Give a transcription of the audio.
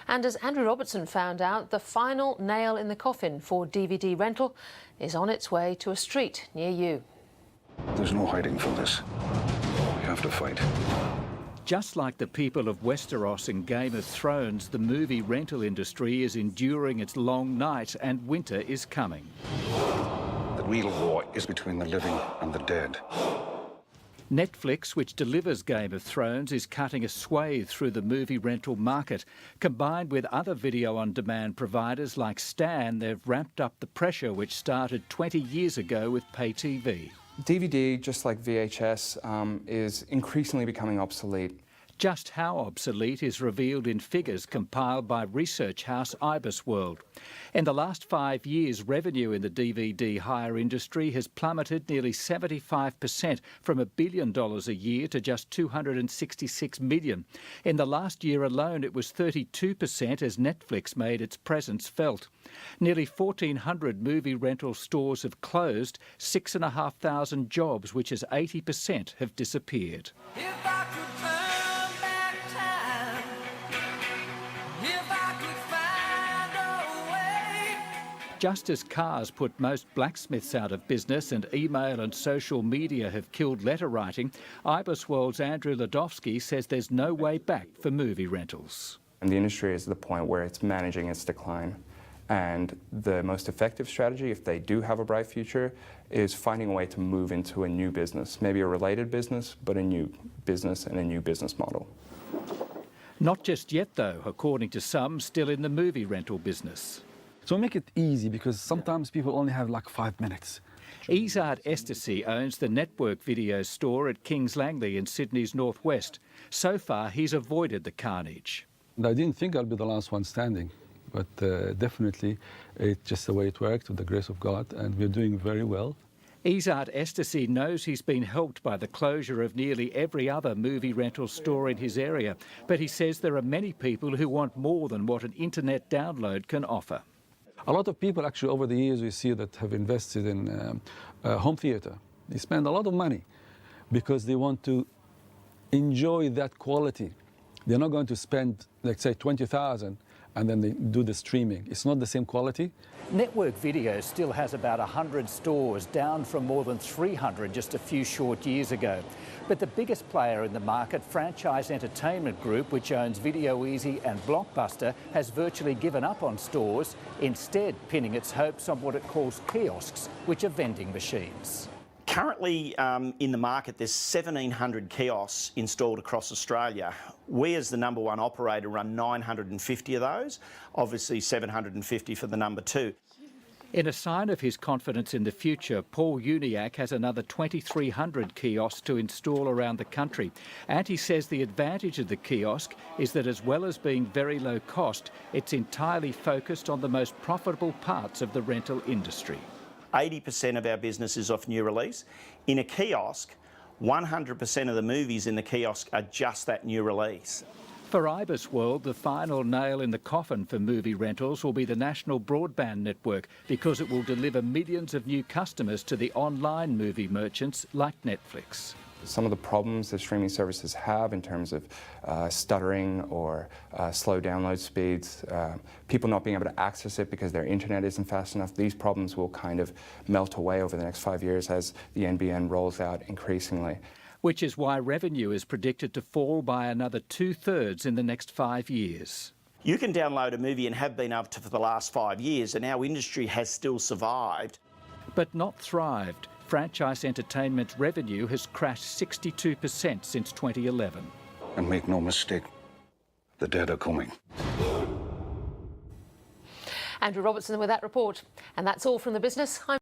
And as Andrew Robertson found out, the final nail in the coffin for DVD rental is on its way to a street near you. There's no hiding from this. We have to fight. Just like the people of Westeros in Game of Thrones, the movie rental industry is enduring its long night and winter is coming. The real war is between the living and the dead. Netflix, which delivers Game of Thrones, is cutting a swathe through the movie rental market. Combined with other video-on-demand providers like Stan, they've ramped up the pressure which started 20 years ago with pay TV. DVD, just like VHS, is increasingly becoming obsolete. Just how obsolete is revealed in figures compiled by research house IBISWorld. In the last 5 years, revenue in the DVD hire industry has plummeted nearly 75%, from $1 billion a year to just $266 million. In the last year alone, it was 32% as Netflix made its presence felt. Nearly 1,400 movie rental stores have closed, 6,500 jobs, which is 80%, have disappeared. Just as cars put most blacksmiths out of business and email and social media have killed letter writing, IBISWorld's Andrew Ladovsky says there's no way back for movie rentals. And the industry is at the point where it's managing its decline. And the most effective strategy, if they do have a bright future, is finding a way to move into a new business, maybe a related business, but a new business and a new business model. Not just yet, though, according to some still in the movie rental business. So make it easy, because sometimes people only have like 5 minutes. Izard Estercy owns the Network Video store at Kings Langley in Sydney's northwest. So far, he's avoided the carnage. I didn't think I'll be the last one standing, but definitely it's just the way it worked, with the grace of God, and we're doing very well. Izard Estercy knows he's been helped by the closure of nearly every other movie rental store in his area, but he says there are many people who want more than what an internet download can offer. A lot of people actually over the years we see that have invested in home theater. They spend a lot of money because they want to enjoy that quality. They're not going to spend, let's say, $20,000 and then they do the streaming. It's not the same quality. Network Video still has about 100 stores, down from more than 300 just a few short years ago. But the biggest player in the market, Franchise Entertainment Group, which owns Video Easy and Blockbuster, has virtually given up on stores, instead pinning its hopes on what it calls kiosks, which are vending machines. Currently in the market, there's 1,700 kiosks installed across Australia. We, as the number one operator, run 950 of those, obviously 750 for the number two. In a sign of his confidence in the future, Paul Uniacke has another 2,300 kiosks to install around the country. And he says the advantage of the kiosk is that, as well as being very low cost, it's entirely focused on the most profitable parts of the rental industry. 80% of our business is off new release. In a kiosk, 100% of the movies in the kiosk are just that new release. For IBISWorld, the final nail in the coffin for movie rentals will be the national broadband network, because it will deliver millions of new customers to the online movie merchants like Netflix. Some of the problems that streaming services have in terms of stuttering or slow download speeds, people not being able to access it because their internet isn't fast enough, these problems will kind of melt away over the next 5 years as the NBN rolls out increasingly. Which is why revenue is predicted to fall by another 2/3 in the next 5 years. You can download a movie and have been able to for the last 5 years, and our industry has still survived. But not thrived. Franchise Entertainment's revenue has crashed 62% since 2011. And make no mistake, the dead are coming. Andrew Robertson with that report. And that's all from the business.